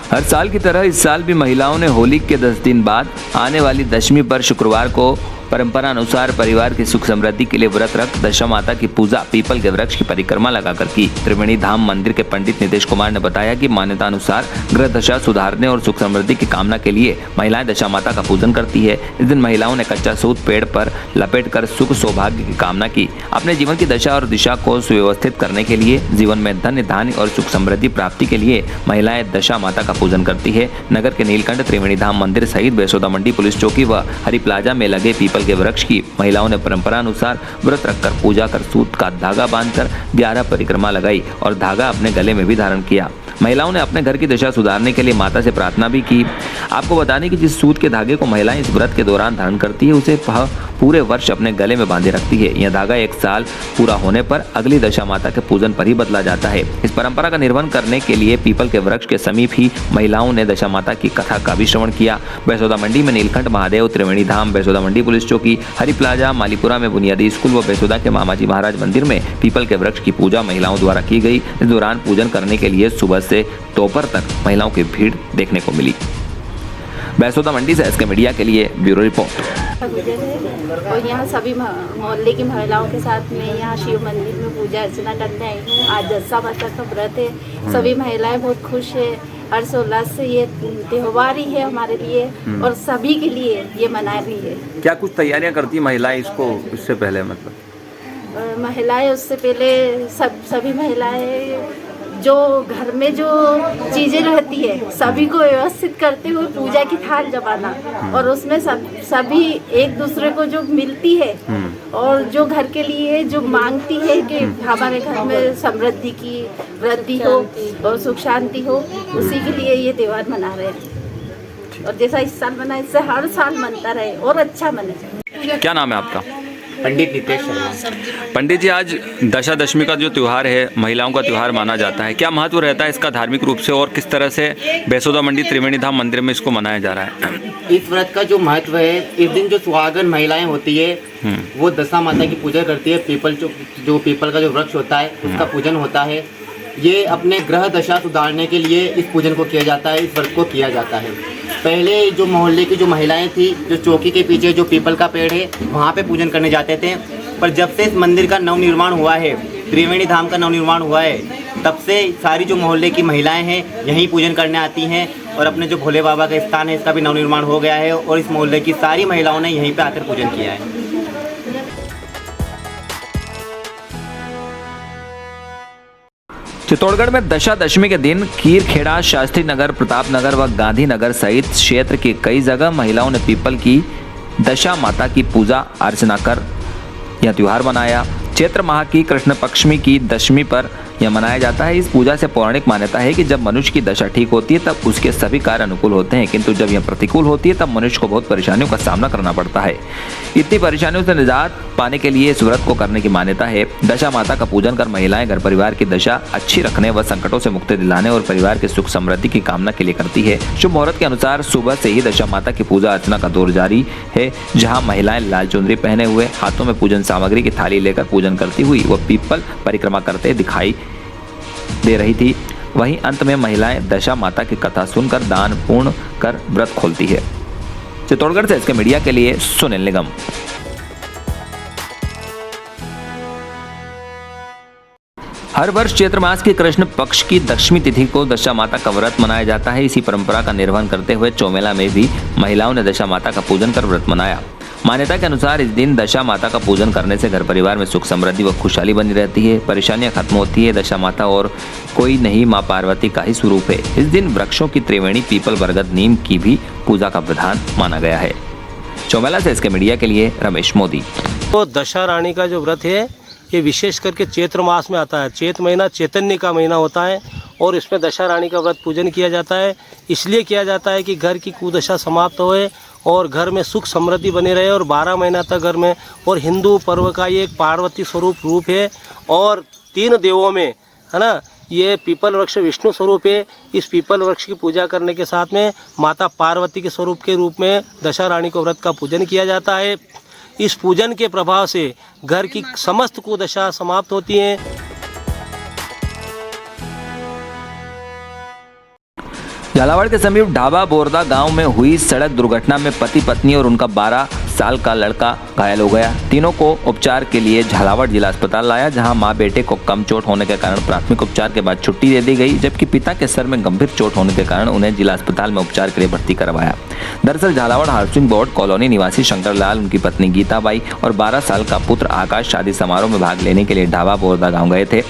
हर साल की तरह इस साल भी महिलाओं ने होली के 10 दिन बाद आने वाली दशमी पर शुक्रवार को परंपरा अनुसार परिवार की सुख समृद्धि के लिए व्रत रख दशा माता की पूजा पीपल के वृक्ष की परिक्रमा लगाकर की। त्रिवेणी धाम मंदिर के पंडित नितेश कुमार ने बताया कि मान्यता अनुसार ग्रह दशा सुधारने और सुख समृद्धि की कामना के लिए महिलाएं दशा माता का पूजन करती है। इस दिन महिलाओं ने कच्चा सूत पेड़ पर लपेट कर सुख सौभाग्य की कामना की। अपने जीवन की दशा और दिशा को सुव्यवस्थित करने के लिए जीवन में धन्य धान्य और सुख समृद्धि प्राप्ति के लिए महिलाएं दशा माता का पूजन करती है। नगर के नीलकंठ त्रिवेणी धाम मंदिर सहित बेसोदा मंडी पुलिस चौकी व हरि प्लाजा में लगे पीपल के वृक्ष की महिलाओं ने परंपरा अनुसार व्रत रखकर पूजा कर सूत का धागा बांधकर 11 परिक्रमा लगाई और धागा अपने गले में भी धारण किया। महिलाओं ने अपने घर की दशा सुधारने के लिए माता से प्रार्थना भी की। आपको बता दें कि जिस सूत के धागे को महिलाएं इस व्रत के दौरान धारण करती है उसे पूरे वर्ष अपने गले में बांधे रखती है। यह धागा 1 साल पूरा होने पर अगली दशा माता के पूजन पर ही बदला जाता है। इस परंपरा का निर्वहन करने के लिए पीपल के वृक्ष के समीप ही महिलाओं ने दशा माता की कथा का भी श्रवण किया। बेसोदा मंडी में नीलकंठ महादेव, त्रिवेणी धाम, बेसोदा मंडी पुलिस चौकी, हरि प्लाजा, मालीपुरा में बुनियादी स्कूल व बेसोदा के मामाजी महाराज मंदिर में पीपल के वृक्ष की पूजा महिलाओं द्वारा की गई। इस दौरान पूजन करने के लिए सुबह से दोपहर तक महिलाओं की भीड़ देखने को मिली। बेसोदा मंडी से एसके मीडिया के लिए ब्यूरो रिपोर्ट। और यहाँ सभी मोहल्ले की महिलाओं के साथ में यहाँ शिव मंदिर में पूजा अर्चना करने आई हूँ। आज दशा माता का व्रत है। सभी महिलाएं बहुत खुश है, हर्षोल्लास से ये त्योहार ही है हमारे लिए और सभी के लिए ये मना रही है। क्या कुछ तैयारियां करती महिलाएं इससे पहले? मतलब महिलाएं उससे पहले सभी महिलाएं जो घर में जो चीज़ें रहती है सभी को व्यवस्थित करते हुए पूजा की थाल जमाना और उसमें सभी एक दूसरे को जो मिलती है और जो घर के लिए जो मांगती है कि हमारे घर में समृद्धि की वृद्धि हो और सुख शांति हो, उसी के लिए ये त्योहार मना रहे हैं। और जैसा इस साल मना इससे हर साल मनता रहे और अच्छा मने। क्या नाम है आपका? पंडित नितेश शर्मा। पंडित जी, आज दशा दशमी का जो त्यौहार है महिलाओं का त्यौहार माना जाता है, क्या महत्व रहता है इसका धार्मिक रूप से और किस तरह से बेसोदा मंडी त्रिवेणी धाम मंदिर में इसको मनाया जा रहा है? इस व्रत का जो महत्व है, इस दिन जो सुहागन महिलाएं होती है वो दशा माता की पूजा करती है। पीपल का जो वृक्ष होता है उसका पूजन होता है। ये अपने ग्रह दशा सुधारने के लिए इस पूजन को किया जाता है, इस व्रत को किया जाता है। पहले जो मोहल्ले की जो महिलाएं थी, जो चौकी के पीछे जो पीपल का पेड़ है वहाँ पे पूजन करने जाते थे, पर जब से इस मंदिर का नवनिर्माण हुआ है, त्रिवेणी धाम का नवनिर्माण हुआ है, तब से सारी जो मोहल्ले की महिलाएं हैं यहीं पूजन करने आती हैं और अपने जो भोले बाबा का स्थान है इसका भी नवनिर्माण हो गया है और इस मोहल्ले की सारी महिलाओं ने यहीं पर आकर पूजन किया है। चित्तौड़गढ़ में दशा दशमी के दिन कीरखेड़ा, शास्त्री नगर, प्रताप नगर व गांधी नगर सहित क्षेत्र की कई जगह महिलाओं ने पीपल की दशा माता की पूजा अर्चना कर यह त्योहार मनाया। चैत्र माह की कृष्ण पक्षमी की दशमी पर यह मनाया जाता है। इस पूजा से पौराणिक मान्यता है कि जब मनुष्य की दशा ठीक होती है तब उसके सभी कार्य अनुकूल होते हैं, किंतु जब यह प्रतिकूल होती है तब मनुष्य को बहुत परेशानियों का सामना करना पड़ता है। इतनी परेशानियों से निजात पाने के लिए इस व्रत को करने की मान्यता है। दशा माता का पूजन कर महिलाएं घर परिवार की दशा अच्छी रखने व संकटों से मुक्ति दिलाने और परिवार की सुख समृद्धि की कामना के लिए करती है। शुभ मुहूर्त के अनुसार सुबह से ही दशा माता की पूजा अर्चना का दौर जारी है, जहाँ महिलाएं लाल चुनरी पहने हुए हाथों में पूजन सामग्री की थाली लेकर पूजन करती हुई वह पीपल परिक्रमा करते दिखाई दे रही थी। वहीं अंत में महिलाएं दशा माता की कथा सुनकर दान पूर्ण कर व्रत खोलती है। चित्तौड़गढ़ से इसके मीडिया के लिए सुनील निगम। हर वर्ष चैत्र मास की कृष्ण पक्ष की दशमी तिथि को दशा माता का व्रत मनाया जाता है। इसी परंपरा का निर्वहन करते हुए चौमेला में भी महिलाओं ने दशा माता का पूजन कर व्रत मनाया। मान्यता के अनुसार इस दिन दशा माता का पूजन करने से घर परिवार में सुख समृद्धि व खुशहाली बनी रहती है, परेशानियां खत्म होती है। दशा माता और कोई नहीं मां पार्वती का ही स्वरूप है। इस दिन वृक्षों की त्रिवेणी, पीपल, बरगद, नीम की भी पूजा का विधान माना गया है। चौमेला से इसके मीडिया के लिए रमेश मोदी। तो दशा रानी का जो व्रत है ये विशेष करके चैत्र मास में आता है। चैत्र महीना चैतन्य का महीना होता है और इसमें दशा रानी का व्रत पूजन किया जाता है। इसलिए किया जाता है कि घर की कुदशा समाप्त होए और घर में सुख समृद्धि बनी रहे और 12 महीना तक घर में। और हिंदू पर्व का ये एक पार्वती स्वरूप रूप है और 3 देवों में, है ना, ये पीपल वृक्ष विष्णु स्वरूप है। इस पीपल वृक्ष की पूजा करने के साथ में माता पार्वती के स्वरूप के रूप में दशा रानी को व्रत का पूजन किया जाता है। इस पूजन के प्रभाव से घर की समस्त कुदशा समाप्त होती हैं। झालावाड़ के समीप ढाबा बोरदा गांव में हुई सड़क दुर्घटना में पति पत्नी और उनका 12 साल का लड़का घायल हो गया। तीनों को उपचार के लिए झालावाड़ जिला अस्पताल लाया, जहां मां बेटे को कम चोट होने के कारण प्राथमिक उपचार के बाद छुट्टी दे दी गई, जबकि पिता के सर में गंभीर चोट होने के कारण उन्हें जिला अस्पताल में उपचार के लिए भर्ती करवाया। दरअसल झालावाड़ हाउसिंग बोर्ड कॉलोनी निवासी शंकर लाल, उनकी पत्नी गीताबाई और 12 साल का पुत्र आकाश शादी समारोह में भाग लेने के लिए ढाबा बोरदा गाँव गए थे।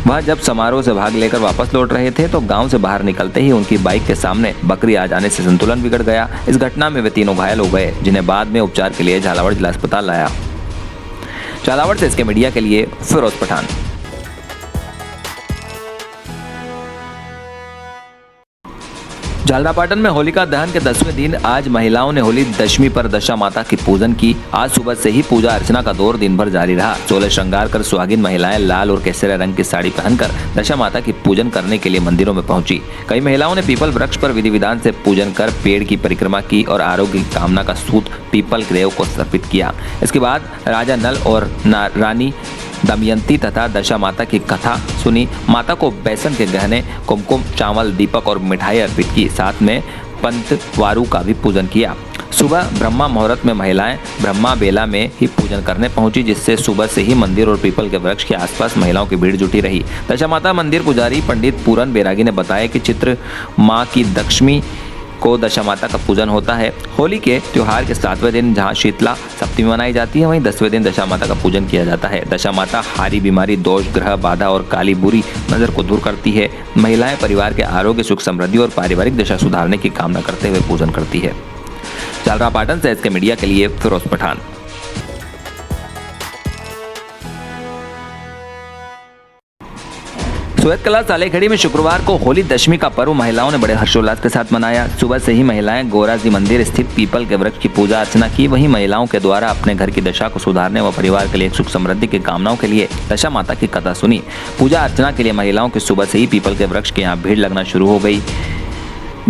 वह जब समारोह से भाग लेकर वापस लौट रहे थे तो गांव से बाहर निकलते ही उनकी बाइक के सामने बकरी आ जाने से संतुलन बिगड़ गया। इस घटना में वे तीनों घायल हो गए, जिन्हें बाद में उपचार के लिए झालावाड़ जिला अस्पताल लाया। झालावाड़ से इसके मीडिया के लिए फिरोज पठान। झालरापाटन में होलिका दहन के 10वें दिन आज महिलाओं ने होली दशमी पर दशा माता की पूजन की। आज सुबह से ही पूजा अर्चना का दौर दिन भर जारी रहा। 16 श्रृंगार कर सुहागिन महिलाएं लाल और केसरिया रंग की साड़ी पहनकर दशा माता की पूजन करने के लिए मंदिरों में पहुंची। कई महिलाओं ने पीपल वृक्ष पर विधि विधान से पूजन कर पेड़ की परिक्रमा की और आरोग्य की कामना का सूत पीपल के देव को समर्पित किया। इसके बाद राजा नल और रानी दमयंती तथा दशा माता की कथा सुनी। माता को बेसन के गहने, कुमकुम, चावल, दीपक और मिठाई अर्पित की। साथ में पंत वारू का भी पूजन किया। सुबह ब्रह्मा मुहूर्त में महिलाएं ब्रह्मा बेला में ही पूजन करने पहुंची, जिससे सुबह से ही मंदिर और पीपल के वृक्ष के आसपास महिलाओं की भीड़ जुटी रही। दशा माता मंदिर पुजारी पंडित पूरन बैरागी ने बताया कि चित्र माँ की दशमी को दशा माता का पूजन होता है। होली के त्योहार के 7वें दिन जहां शीतला सप्तमी मनाई जाती है, वहीं 10वें दिन दशा माता का पूजन किया जाता है। दशा माता हारी बीमारी, दोष, ग्रह बाधा और काली बुरी नजर को दूर करती है। महिलाएं परिवार के आरोग्य, सुख, समृद्धि और पारिवारिक दशा सुधारने की कामना करते हुए पूजन करती है। झालरापाटन से इसके मीडिया के लिए फिरोज पठान। सोयतकला सालेखड़ी में शुक्रवार को होली दशमी का पर्व महिलाओं ने बड़े हर्षोल्लास के साथ मनाया। सुबह से ही महिलाएं गोराजी मंदिर स्थित पीपल के वृक्ष की पूजा अर्चना की। वहीं महिलाओं के द्वारा अपने घर की दशा को सुधारने व परिवार के लिए सुख समृद्धि की कामनाओं के लिए दशा माता की कथा सुनी। पूजा अर्चना के लिए महिलाओं की सुबह से ही पीपल के वृक्ष के यहाँ भीड़ लगना शुरू हो गई।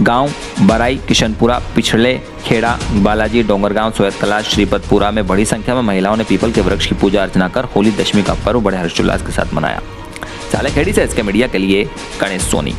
गांव बराई, किशनपुरा, पिछड़े खेड़ा, बालाजी, डोंगरगांव, सोयतकला, श्रीपतपुरा में बड़ी संख्या में महिलाओं ने पीपल के वृक्ष की पूजा अर्चना कर होली दशमी का पर्व बड़े हर्षोल्लास के साथ मनाया। सालेखेड़ी से इसके मीडिया के लिए गणेश सोनी।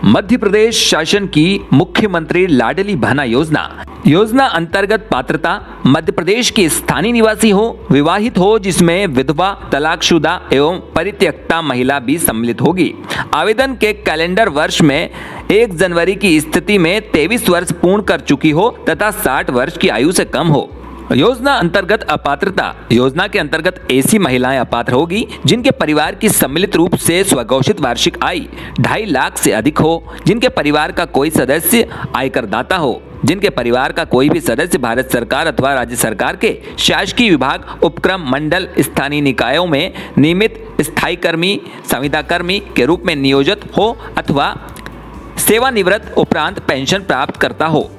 मध्य प्रदेश शासन की मुख्यमंत्री लाडली बहना योजना अंतर्गत पात्रता मध्य प्रदेश की स्थानीय निवासी हो, विवाहित हो, जिसमें विधवा, तलाकशुदा एवं परित्यक्ता महिला भी सम्मिलित होगी। आवेदन के कैलेंडर वर्ष में 1 जनवरी की स्थिति में 23 वर्ष पूर्ण कर चुकी हो तथा 60 वर्ष की आयु से कम हो। योजना अंतर्गत अपात्रता योजना के अंतर्गत ऐसी महिलाएं अपात्र होगी जिनके परिवार की सम्मिलित रूप से स्वघोषित वार्षिक आय 2.5 लाख से अधिक हो, जिनके परिवार का कोई सदस्य आयकर दाता हो, जिनके परिवार का कोई भी सदस्य भारत सरकार अथवा राज्य सरकार के शासकीय विभाग, उपक्रम, मंडल, स्थानीय निकायों में नियमित स्थायी कर्मी, संविदा कर्मी के रूप में नियोजित हो अथवा सेवानिवृत्त उपरांत पेंशन प्राप्त करता हो,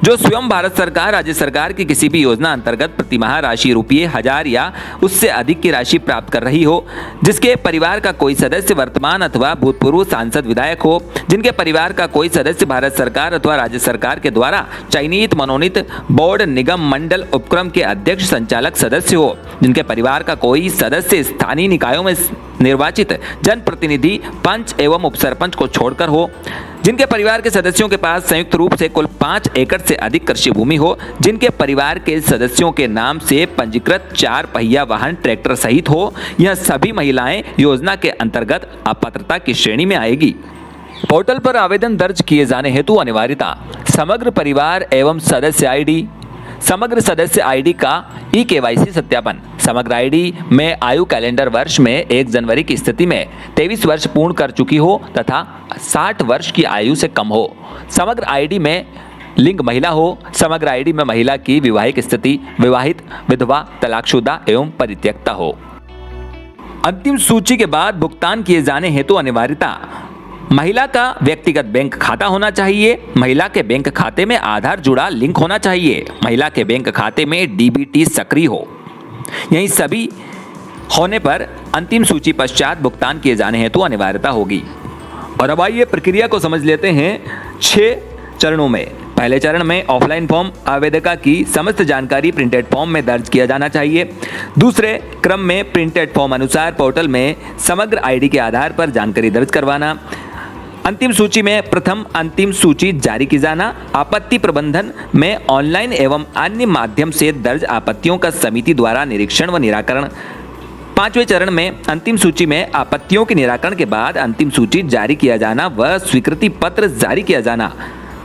जो स्वयं भारत सरकार, राज्य सरकार की किसी भी योजना अंतर्गत प्रतिमाह राशि ₹1000 या उससे अधिक की राशि प्राप्त कर रही हो, जिसके परिवार का कोई सदस्य वर्तमान अथवा भूतपूर्व सांसद विधायक हो, जिनके परिवार का कोई सदस्य भारत सरकार अथवा राज्य सरकार के द्वारा चयनित मनोनीत बोर्ड, निगम, मंडल, उपक्रम के अध्यक्ष, संचालक सदस्य हो, जिनके परिवार का कोई सदस्य स्थानीय निकायों में निर्वाचित जनप्रतिनिधि, पंच एवं उपसरपंच को छोड़कर हो, जिनके परिवार के सदस्यों के पास संयुक्त रूप से कुल 5 एकड़ से अधिक कृषि भूमि हो, जिनके परिवार के सदस्यों के नाम से पंजीकृत 4 पहिया वाहन ट्रैक्टर सहित हो, यह सभी महिलाएं योजना के अंतर्गत अपात्रता की श्रेणी में आएगी। पोर्टल पर आवेदन दर्ज किए जाने हेतु अनिवार्यता: समग्र परिवार एवं सदस्य आईडी, समग्र सदस्य आईडी का ई-KYC सत्यापन, समग्र आईडी में आयु कैलेंडर वर्ष में 1 जनवरी की स्थिति में 23 वर्ष पूर्ण कर चुकी हो तथा 60 वर्ष की आयु से कम हो, समग्र आईडी में लिंग महिला हो, समग्र आईडी में महिला की वैवाहिक स्थिति विवाहित, विधवा, तलाकशुदा एवं परित्यक्ता हो। अंतिम सूची के बाद भुगतान किए जाने हेतु अनिवार्यता: महिला का व्यक्तिगत बैंक खाता होना चाहिए, महिला के बैंक खाते में आधार जुड़ा लिंक होना चाहिए, महिला के बैंक खाते में DBT सक्रिय हो। यही सभी होने पर अंतिम सूची पश्चात भुगतान किए जाने हेतु अनिवार्यता होगी। और अब आइए प्रक्रिया को समझ लेते हैं। 6 चरणों में। पहले चरण में ऑफलाइन फॉर्म आवेदका की समस्त जानकारी प्रिंटेड फॉर्म में दर्ज किया जाना चाहिए। दूसरे क्रम में प्रिंटेड फॉर्म अनुसार पोर्टल में समग्र आईडी के आधार पर जानकारी दर्ज करवाना। अंतिम सूची में प्रथम अंतिम सूची जारी की जाना। आपत्ति प्रबंधन में ऑनलाइन एवं अन्य माध्यम से दर्ज आपत्तियों का समिति द्वारा निरीक्षण व निराकरण। पांचवें चरण में अंतिम सूची में आपत्तियों के निराकरण के बाद अंतिम सूची जारी किया जाना व स्वीकृति पत्र जारी किया जाना।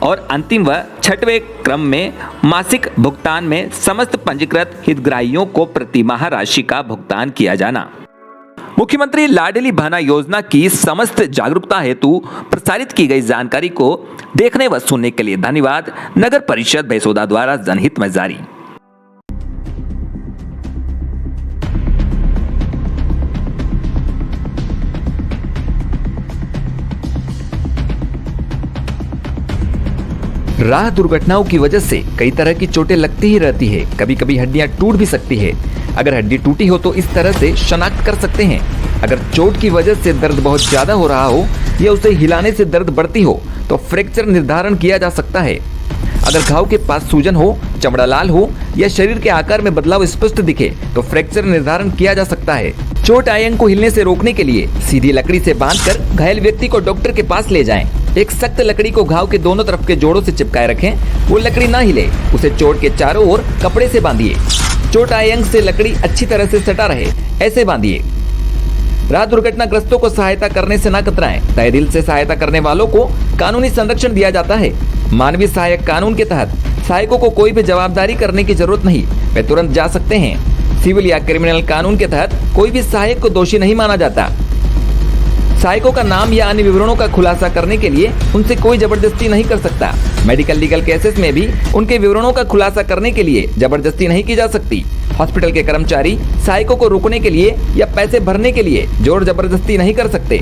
और अंतिम व छठवें क्रम में मासिक भुगतान में समस्त पंजीकृत हितग्राहियों को प्रतिमाह राशि का भुगतान किया जाना। मुख्यमंत्री लाडली बहना योजना की समस्त जागरूकता हेतु प्रसारित की गई जानकारी को देखने व सुनने के लिए धन्यवाद। नगर परिषद भैंसोदा द्वारा जनहित में जारी। राह दुर्घटनाओं की वजह से कई तरह की चोटें लगती ही रहती है। कभी कभी हड्डियां टूट भी सकती है। अगर हड्डी टूटी हो तो इस तरह से शनाख्त कर सकते हैं। अगर चोट की वजह से दर्द बहुत ज्यादा हो रहा हो या उसे हिलाने से दर्द बढ़ती हो तो फ्रैक्चर निर्धारण किया जा सकता है। अगर घाव के पास सूजन हो, चमड़ा लाल हो या शरीर के आकार में बदलाव स्पष्ट दिखे तो फ्रैक्चर निर्धारण किया जा सकता है। चोट आयंग को हिलने से रोकने के लिए सीधी लकड़ी से बांधकर घायल व्यक्ति को डॉक्टर के पास ले जाएं। एक सख्त लकड़ी को घाव के दोनों तरफ के जोड़ों से चिपकाए रखें। वो लकड़ी ना हिले, उसे चोट के चारों ओर कपड़े से बांधिए। चोट आयंग से लकड़ी अच्छी तरह से सटा रहे, ऐसे बांधिए। राह दुर्घटनाग्रस्तों को सहायता करने से न कतराएं। तहे दिल से सहायता करने वालों को कानूनी संरक्षण दिया जाता है। मानवीय सहायक कानून के तहत सहायकों को कोई भी जवाबदारी करने की जरूरत नहीं, वे तुरंत जा सकते हैं। सिविल या क्रिमिनल कानून के तहत कोई भी सहायक को दोषी नहीं माना जाता। सहायकों का नाम या अन्य विवरणों का खुलासा करने के लिए उनसे कोई जबरदस्ती नहीं कर सकता। मेडिकल लीगल केसेस में भी उनके विवरणों का खुलासा करने के लिए जबरदस्ती नहीं की जा सकती। हॉस्पिटल के कर्मचारी सहायकों को रोकने के लिए या पैसे भरने के लिए जोर जबरदस्ती नहीं कर सकते।